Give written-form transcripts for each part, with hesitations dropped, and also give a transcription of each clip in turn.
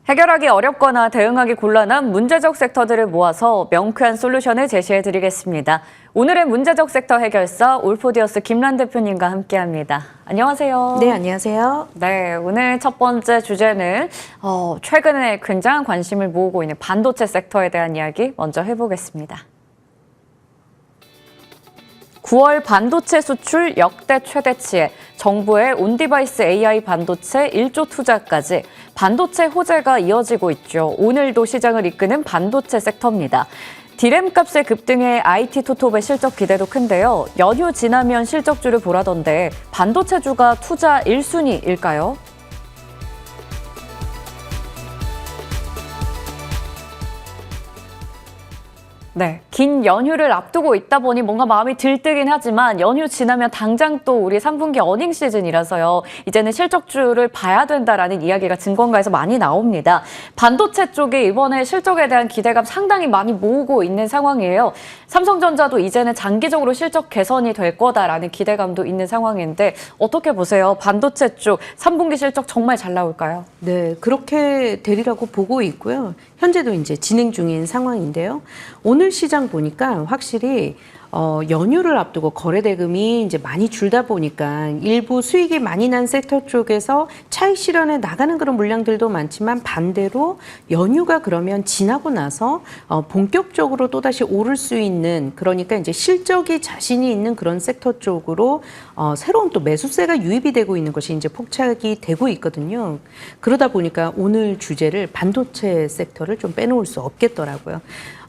해결하기 어렵거나 대응하기 곤란한 문제적 섹터들을 모아서 명쾌한 솔루션을 제시해드리겠습니다. 오늘의 문제적 섹터 해결사 올포디어스 김란 대표님과 함께합니다. 안녕하세요. 네, 안녕하세요. 네, 오늘 첫 번째 주제는 최근에 굉장한 관심을 모으고 있는 반도체 섹터에 대한 이야기 먼저 해보겠습니다. 9월 반도체 수출 역대 최대치에 정부의 온디바이스 AI 반도체 1조 투자까지 반도체 호재가 이어지고 있죠. 오늘도 시장을 이끄는 반도체 섹터입니다. 디램 값의 급등에 IT 투톱의 실적 기대도 큰데요. 연휴 지나면 실적주를 보라던데 반도체주가 투자 1순위일까요? 네, 긴 연휴를 앞두고 있다 보니 뭔가 마음이 들뜨긴 하지만 연휴 지나면 당장 또 우리 3분기 어닝 시즌이라서요. 이제는 실적주를 봐야 된다라는 이야기가 증권가에서 많이 나옵니다. 반도체 쪽에 이번에 실적에 대한 기대감 상당히 많이 모으고 있는 상황이에요. 삼성전자도 이제는 장기적으로 실적 개선이 될 거다라는 기대감도 있는 상황인데 어떻게 보세요? 반도체 쪽 3분기 실적 정말 잘 나올까요? 네, 그렇게 되리라고 보고 있고요. 현재도 이제 진행 중인 상황인데요. 오늘 시장 보니까 확실히 연휴를 앞두고 거래 대금이 이제 많이 줄다 보니까 일부 수익이 많이 난 섹터 쪽에서 차익 실현에 나가는 그런 물량들도 많지만 반대로 연휴가 그러면 지나고 나서 본격적으로 또다시 오를 수 있는, 그러니까 이제 실적이 자신이 있는 그런 섹터 쪽으로 새로운 또 매수세가 유입이 되고 있는 것이 이제 폭착이 되고 있거든요. 그러다 보니까 오늘 주제를 반도체 섹터를 좀 빼놓을 수 없겠더라고요.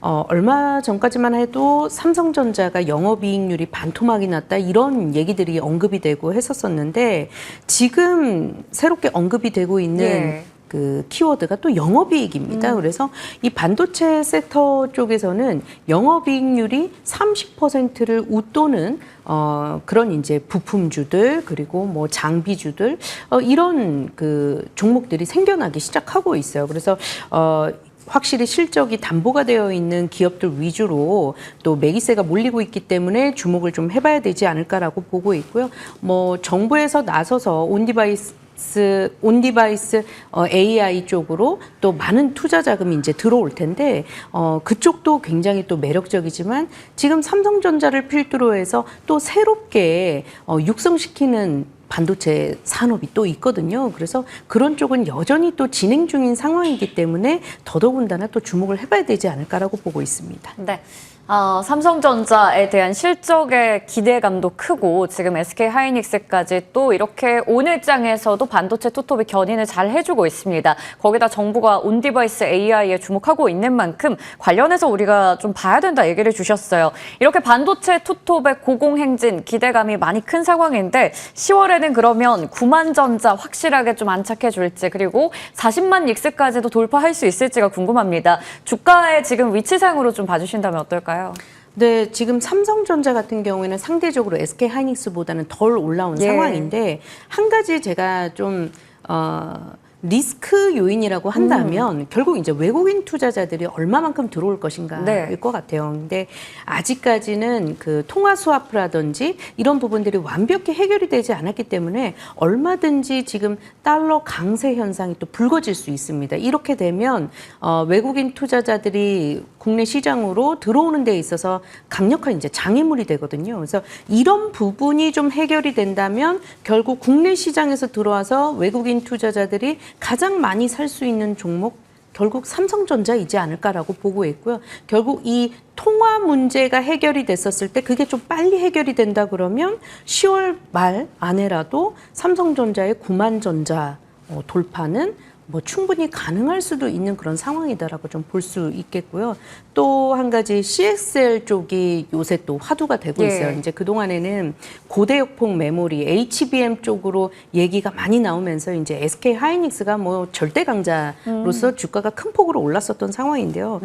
얼마 전까지만 해도 삼성전자가 영업이익률이 반토막이 났다 이런 얘기들이 언급이 되고 했었었는데 지금 새롭게 언급이 되고 있는 그 키워드가 또 영업이익입니다. 그래서 이 반도체 섹터 쪽에서는 영업이익률이 30%를 웃도는 그런 이제 부품주들 그리고 뭐 장비주들 이런 그 종목들이 생겨나기 시작하고 있어요. 그래서 확실히 실적이 담보가 되어 있는 기업들 위주로 또 매기세가 몰리고 있기 때문에 주목을 좀 해봐야 되지 않을까라고 보고 있고요. 뭐 정부에서 나서서 온디바이스 AI 쪽으로 또 많은 투자 자금이 이제 들어올 텐데 그쪽도 굉장히 또 매력적이지만 지금 삼성전자를 필두로 해서 또 새롭게 육성시키는 반도체 산업이 또 있거든요. 그래서 그런 쪽은 여전히 또 진행 중인 상황이기 때문에 더더군다나 또 주목을 해봐야 되지 않을까라고 보고 있습니다. 네. 삼성전자에 대한 실적의 기대감도 크고 지금 SK하이닉스까지 또 이렇게 오늘장에서도 반도체 투톱이 견인을 잘 해주고 있습니다. 거기다 정부가 온디바이스 AI에 주목하고 있는 만큼 관련해서 우리가 좀 봐야 된다 얘기를 주셨어요. 이렇게 반도체 투톱의 고공행진 기대감이 많이 큰 상황인데 10월에는 그러면 9만 전자 확실하게 좀 안착해 줄지 그리고 40만 익스까지도 돌파할 수 있을지가 궁금합니다. 주가의 지금 위치상으로 좀 봐주신다면 어떨까요? 네, 지금 삼성전자 같은 경우에는 상대적으로 SK하이닉스보다는 덜 올라온 상황인데 한 가지 제가 좀 리스크 요인이라고 한다면 결국 이제 외국인 투자자들이 얼마만큼 들어올 것인가일 것 같아요. 근데 아직까지는 그 통화 스와프라든지 이런 부분들이 완벽히 해결이 되지 않았기 때문에 얼마든지 지금 달러 강세 현상이 또 불거질 수 있습니다. 이렇게 되면 외국인 투자자들이 국내 시장으로 들어오는 데 있어서 강력한 이제 장애물이 되거든요. 그래서 이런 부분이 좀 해결이 된다면 결국 국내 시장에서 들어와서 외국인 투자자들이 가장 많이 살 수 있는 종목 결국 삼성전자이지 않을까라고 보고 있고요. 결국 이 통화 문제가 해결이 됐었을 때 그게 좀 빨리 해결이 된다 그러면 10월 말 안에라도 삼성전자의 9만 전자 돌파는 뭐 충분히 가능할 수도 있는 그런 상황이다라고 좀 볼 수 있겠고요. 또 한 가지 CXL 쪽이 요새 또 화두가 되고 있어요. 이제 그동안에는 고대역폭 메모리 HBM 쪽으로 얘기가 많이 나오면서 이제 SK하이닉스가 뭐 절대 강자로서 주가가 큰 폭으로 올랐었던 상황인데요.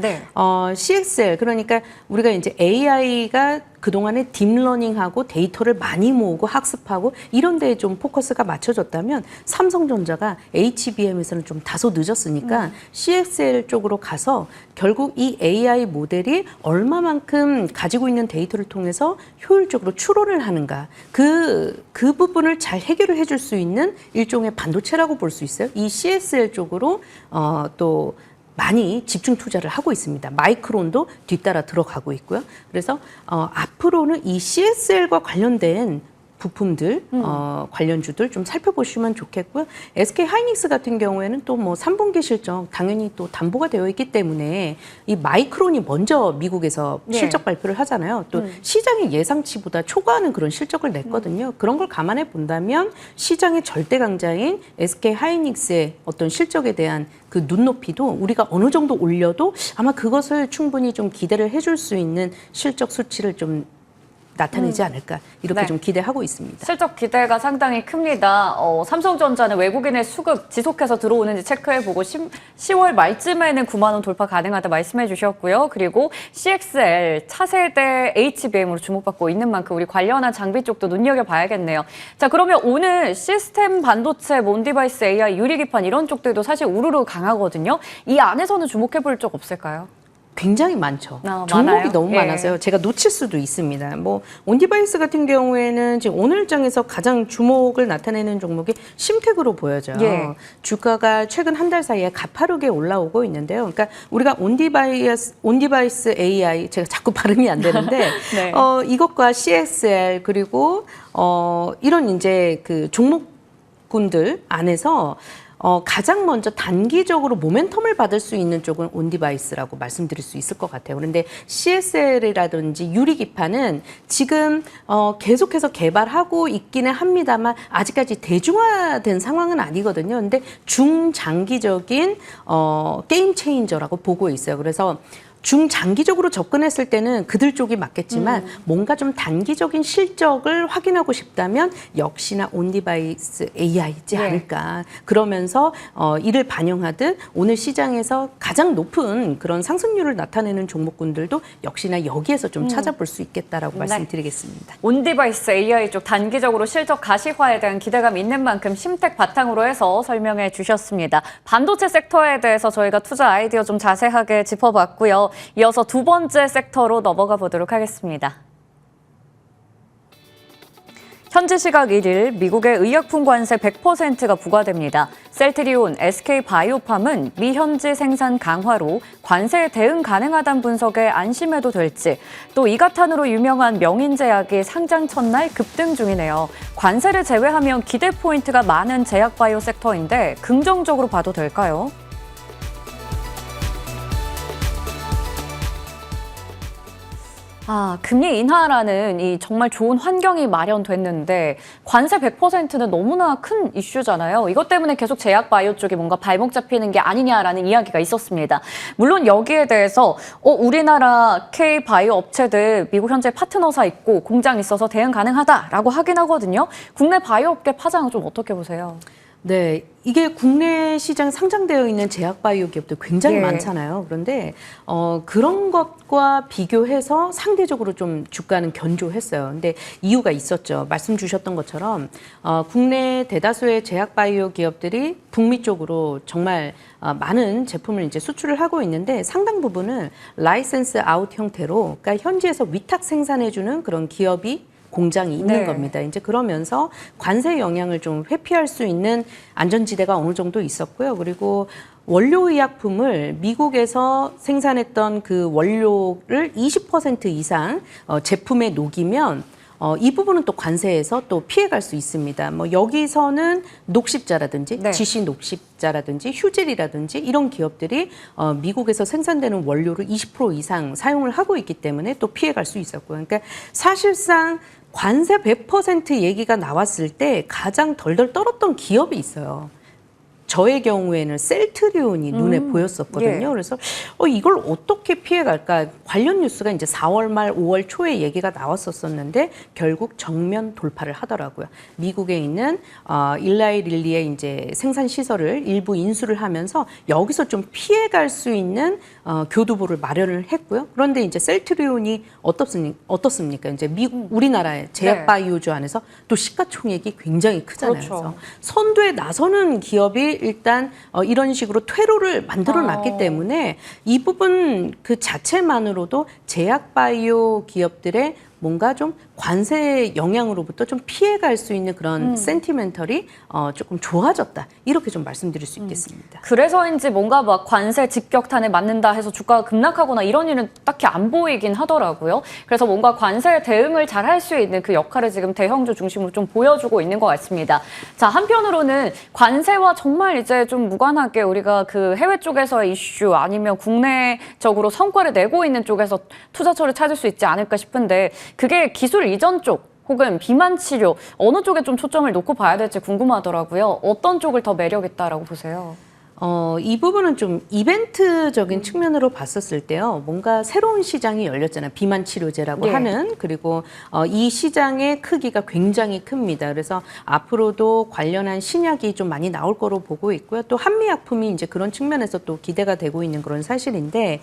CXL 그러니까 우리가 이제 AI가 그동안에 딥러닝하고 데이터를 많이 모으고 학습하고 이런 데에 좀 포커스가 맞춰졌다면 삼성전자가 HBM에서는 좀 다소 늦었으니까 CXL 쪽으로 가서 결국 이 AI 모델이 얼마만큼 가지고 있는 데이터를 통해서 효율적으로 추론을 하는가 그 부분을 잘 해결을 해줄 수 있는 일종의 반도체라고 볼 수 있어요. 이 CXL 쪽으로 또 많이 집중 투자를 하고 있습니다. 마이크론도 뒤따라 들어가고 있고요. 그래서 앞으로는 이 CXL과 관련된 부품들, 관련주들 좀 살펴보시면 좋겠고요. SK 하이닉스 같은 경우에는 또 뭐 3분기 실적 당연히 또 담보가 되어 있기 때문에 이 마이크론이 먼저 미국에서 실적 발표를 하잖아요. 또 시장의 예상치보다 초과하는 그런 실적을 냈거든요. 그런 걸 감안해 본다면 시장의 절대 강자인 SK 하이닉스의 어떤 실적에 대한 그 눈높이도 우리가 어느 정도 올려도 아마 그것을 충분히 좀 기대를 해줄 수 있는 실적 수치를 좀 나타내지 않을까 이렇게 네. 좀 기대하고 있습니다. 실적 기대가 상당히 큽니다. 삼성전자는 외국인의 수급 지속해서 들어오는지 체크해보고 10월 말쯤에는 9만 원 돌파 가능하다 말씀해 주셨고요. 그리고 CXL 차세대 HBM으로 주목받고 있는 만큼 우리 관련한 장비 쪽도 눈여겨봐야겠네요. 자, 그러면 오늘 시스템 반도체, 몬디바이스, AI, 유리기판 이런 쪽들도 사실 우르르 강하거든요. 이 안에서는 주목해볼 쪽 없을까요? 굉장히 많죠. 종목이 많아요? 너무 예. 많아서요. 제가 놓칠 수도 있습니다. 뭐 온디바이스 같은 경우에는 지금 오늘 장에서 가장 주목을 나타내는 종목이 심텍으로 보여져요. 예. 주가가 최근 한 달 사이에 가파르게 올라오고 있는데요. 그러니까 우리가 온디바이스 AI 제가 자꾸 발음이 안 되는데 네. 이것과 CXL 그리고 이런 이제 그 종목군들 안에서 가장 먼저 단기적으로 모멘텀을 받을 수 있는 쪽은 온디바이스라고 말씀드릴 수 있을 것 같아요. 그런데 CSL이라든지 유리기판은 지금 계속해서 개발하고 있기는 합니다만 아직까지 대중화된 상황은 아니거든요. 근데 중장기적인 게임 체인저라고 보고 있어요. 그래서 중장기적으로 접근했을 때는 그들 쪽이 맞겠지만 뭔가 좀 단기적인 실적을 확인하고 싶다면 역시나 온디바이스 AI이지 않을까. 그러면서 이를 반영하듯 오늘 시장에서 가장 높은 그런 상승률을 나타내는 종목군들도 역시나 여기에서 좀 찾아볼 수 있겠다라고 말씀드리겠습니다. 온디바이스 AI 쪽 단기적으로 실적 가시화에 대한 기대감이 있는 만큼 심텍 바탕으로 해서 설명해 주셨습니다. 반도체 섹터에 대해서 저희가 투자 아이디어 좀 자세하게 짚어봤고요. 이어서 두 번째 섹터로 넘어가 보도록 하겠습니다. 현지 시각 1일 미국의 의약품 관세 100%가 부과됩니다. 셀트리온, SK바이오팜은 미현지 생산 강화로 관세에 대응 가능하다는 분석에 안심해도 될지, 또 이가탄으로 유명한 명인제약이 상장 첫날 급등 중이네요. 관세를 제외하면 기대 포인트가 많은 제약바이오 섹터인데 긍정적으로 봐도 될까요? 금리 인하라는 이 정말 좋은 환경이 마련됐는데 관세 100%는 너무나 큰 이슈잖아요. 이것 때문에 계속 제약 바이오 쪽이 뭔가 발목 잡히는 게 아니냐라는 이야기가 있었습니다. 물론 여기에 대해서 우리나라 K 바이오 업체들 미국 현재 파트너사 있고 공장 있어서 대응 가능하다라고 하긴 하거든요. 국내 바이오 업계 파장은 좀 어떻게 보세요? 네, 이게 국내 시장 상장되어 있는 제약바이오 기업도 굉장히 많잖아요. 그런데 그런 것과 비교해서 상대적으로 좀 주가는 견조했어요. 근데 이유가 있었죠. 말씀 주셨던 것처럼 국내 대다수의 제약바이오 기업들이 북미 쪽으로 정말 많은 제품을 이제 수출을 하고 있는데 상당 부분은 라이센스 아웃 형태로, 그러니까 현지에서 위탁 생산해주는 그런 기업이 공장이 있는 겁니다. 이제 그러면서 관세 영향을 좀 회피할 수 있는 안전지대가 어느 정도 있었고요. 그리고 원료의약품을 미국에서 생산했던 그 원료를 20% 이상 제품에 녹이면 이 부분은 또 관세에서 또 피해갈 수 있습니다. 뭐 여기서는 녹십자라든지 GC 녹십자라든지 휴젤이라든지 이런 기업들이 미국에서 생산되는 원료를 20% 이상 사용을 하고 있기 때문에 또 피해갈 수 있었고요. 그러니까 사실상 관세 100% 얘기가 나왔을 때 가장 덜덜 떨었던 기업이 있어요. 저의 경우에는 셀트리온이 눈에 보였었거든요. 예. 그래서 이걸 어떻게 피해갈까? 관련 뉴스가 이제 4월 말 5월 초에 얘기가 나왔었는데 결국 정면 돌파를 하더라고요. 미국에 있는 일라이 릴리의 이제 생산 시설을 일부 인수를 하면서 여기서 좀 피해갈 수 있는 교두보를 마련을 했고요. 그런데 이제 셀트리온이 어떻습니까? 이제 우리나라의 제약 바이오주 안에서 또 시가총액이 굉장히 크잖아요. 그렇죠. 그래서 선두에 나서는 기업이 일단 이런 식으로 퇴로를 만들어놨기 때문에 이 부분 그 자체만으로도 제약 바이오 기업들의 뭔가 좀 관세 영향으로부터 좀 피해갈 수 있는 그런 센티멘털이 조금 좋아졌다. 이렇게 좀 말씀드릴 수 있겠습니다. 그래서인지 뭔가 막 관세 직격탄에 맞는다 해서 주가가 급락하거나 이런 일은 딱히 안 보이긴 하더라고요. 그래서 뭔가 관세 대응을 잘 할 수 있는 그 역할을 지금 대형주 중심으로 좀 보여주고 있는 것 같습니다. 자, 한편으로는 관세와 정말 이제 좀 무관하게 우리가 그 해외 쪽에서의 이슈 아니면 국내적으로 성과를 내고 있는 쪽에서 투자처를 찾을 수 있지 않을까 싶은데 그게 기술 이전 쪽 혹은 비만 치료 어느 쪽에 좀 초점을 놓고 봐야 될지 궁금하더라고요. 어떤 쪽을 더 매력 있다라고 보세요? 이 부분은 좀 이벤트적인 측면으로 봤었을 때요. 뭔가 새로운 시장이 열렸잖아요. 비만 치료제라고 하는. 그리고 이 시장의 크기가 굉장히 큽니다. 그래서 앞으로도 관련한 신약이 좀 많이 나올 거로 보고 있고요. 또 한미약품이 이제 그런 측면에서 또 기대가 되고 있는 그런 사실인데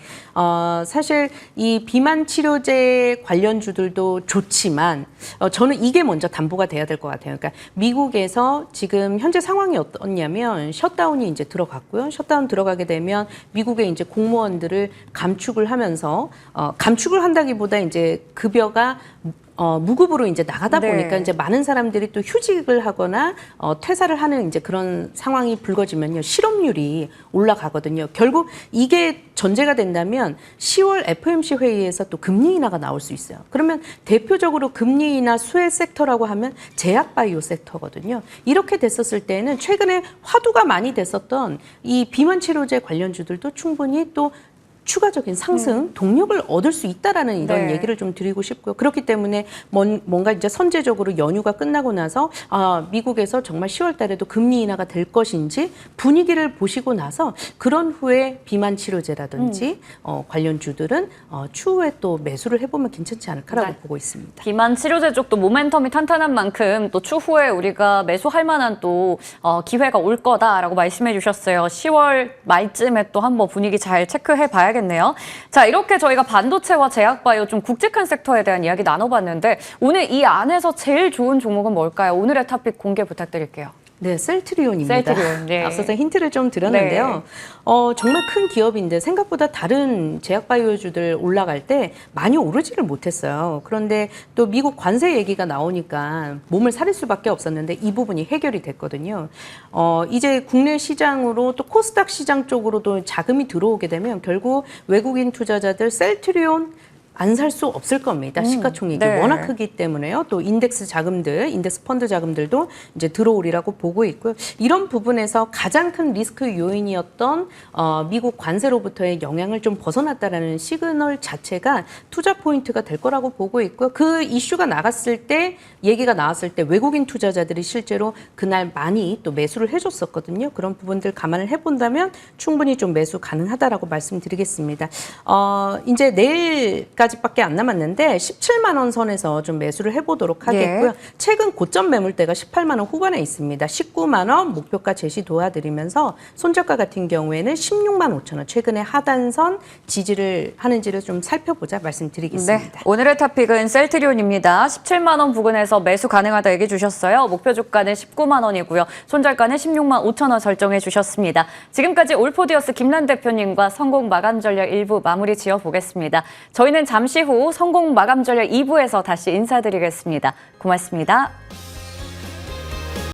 사실 이 비만 치료제 관련주들도 좋지만 저는 이게 먼저 담보가 돼야 될 것 같아요. 그러니까 미국에서 지금 현재 상황이 어떻냐면 셧다운이 이제 들어갔고 셧다운 들어가게 되면 미국의 이제 공무원들을 감축을 하면서 감축을 한다기보다 이제 급여가 무급으로 이제 나가다 보니까 이제 많은 사람들이 또 휴직을 하거나 퇴사를 하는 이제 그런 상황이 불거지면요 실업률이 올라가거든요. 결국 이게 전제가 된다면 10월 FOMC 회의에서 또 금리 인하가 나올 수 있어요. 그러면 대표적으로 금리 인하 수혜 섹터라고 하면 제약 바이오 섹터거든요. 이렇게 됐었을 때는 최근에 화두가 많이 됐었던 이 비만 치료제 관련주들도 충분히 또 추가적인 상승, 동력을 얻을 수 있다라는 이런 얘기를 좀 드리고 싶고요. 그렇기 때문에 뭔가 이제 선제적으로 연휴가 끝나고 나서 미국에서 정말 10월 달에도 금리 인하가 될 것인지 분위기를 보시고 나서 그런 후에 비만 치료제라든지 관련주들은 추후에 또 매수를 해보면 괜찮지 않을까라고 보고 있습니다. 비만 치료제 쪽도 모멘텀이 탄탄한 만큼 또 추후에 우리가 매수할 만한 또 기회가 올 거다라고 말씀해 주셨어요. 10월 말쯤에 또 한번 분위기 잘 체크해 봐야겠네요. 자, 이렇게 저희가 반도체와 제약바이오 좀 굵직한 섹터에 대한 이야기 나눠봤는데 오늘 이 안에서 제일 좋은 종목은 뭘까요? 오늘의 토픽 공개 부탁드릴게요. 네, 셀트리온입니다. 셀트리온, 네. 앞서서 힌트를 좀 드렸는데요. 네. 정말 큰 기업인데 생각보다 다른 제약바이오주들 올라갈 때 많이 오르지를 못했어요. 그런데 또 미국 관세 얘기가 나오니까 몸을 사릴 수밖에 없었는데 이 부분이 해결이 됐거든요. 이제 국내 시장으로 또 코스닥 시장 쪽으로도 자금이 들어오게 되면 결국 외국인 투자자들 셀트리온 안 살 수 없을 겁니다. 시가총액이 워낙 크기 때문에요. 또 인덱스 자금들, 인덱스 펀드 자금들도 이제 들어오리라고 보고 있고요. 이런 부분에서 가장 큰 리스크 요인이었던 미국 관세로부터의 영향을 좀 벗어났다라는 시그널 자체가 투자 포인트가 될 거라고 보고 있고요. 그 이슈가 나갔을 때, 얘기가 나왔을 때 외국인 투자자들이 실제로 그날 많이 또 매수를 해줬었거든요. 그런 부분들 감안을 해본다면 충분히 좀 매수 가능하다라고 말씀드리겠습니다. 이제 내일까지밖에 안 남았는데 17만 원 선에서 좀 매수를 해보도록 하겠고요. 최근 고점 매물대가 18만 원 후반에 있습니다. 19만 원 목표가 제시 도와드리면서 손절가 같은 경우에는 16만 5천 원 최근에 하단선 지지를 하는지를 좀 살펴보자 말씀드리겠습니다. 네, 오늘의 토픽은 셀트리온입니다. 17만 원 부근에서 매수 가능하다 얘기해 주셨어요. 목표 주가는 19만 원이고요. 손절가는 16만 5천 원 설정해 주셨습니다. 지금까지 올포디어스 김란 대표님과 성공 마감 전략 1부 마무리 지어보겠습니다. 저희는 잠시 후 성공 마감 전략 2부에서 다시 인사드리겠습니다. 고맙습니다.